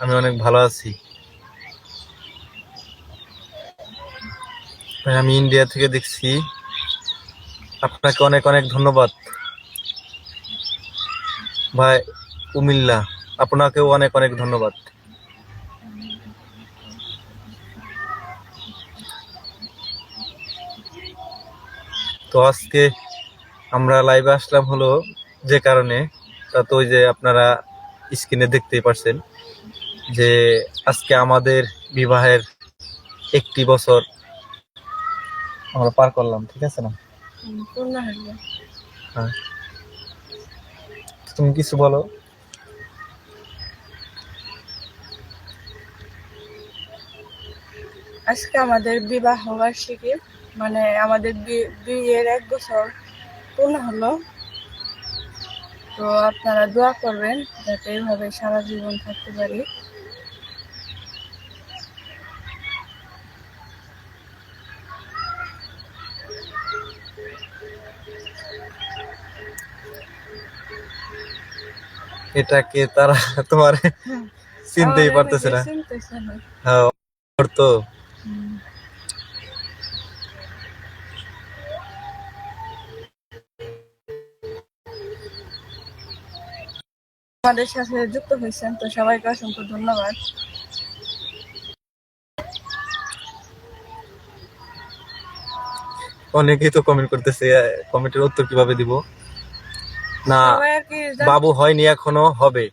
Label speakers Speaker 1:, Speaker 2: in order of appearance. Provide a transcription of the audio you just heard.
Speaker 1: আমি অনেক ভালো আছি। ভাই, আমি ইন্ডিয়া থেকে দেখছি। আপনাকে অনেক অনেক ধন্যবাদ ভাই। কুমিল্লা, আপনাকেও অনেক অনেক ধন্যবাদ। তো আজকে আমরা লাইভে আসলাম হলো যে কারণে, তা তো ওই যে আপনারা স্ক্রিনে দেখতেই পারছেন যে আজকে আমাদের বিবাহের 1টি বছর আমরা পার করলাম, ঠিক আছে না? হ্যাঁ, তুমি কিছু বলো।
Speaker 2: আজকে আমাদের বিবাহ বার্ষিকী, মানে আমাদের বিয়ের 1 বছর পূর্ণ হলো। তো আপনারা দোয়া করবেন যাতে এইভাবে সারা জীবন থাকতে পারি।
Speaker 1: এটাকে তারা তোমার চিনতেই পারতেছে না। হ্যাঁ, তো
Speaker 2: আমাদের সাথে যুক্ত হয়েছেন, তো সবাইকে অসংখ্য ধন্যবাদ।
Speaker 1: অনেকেই তো কমেন্ট করতেছে, কমেন্টের উত্তর কিভাবে দিব না। বাবু হয়নি, এখনো হবে।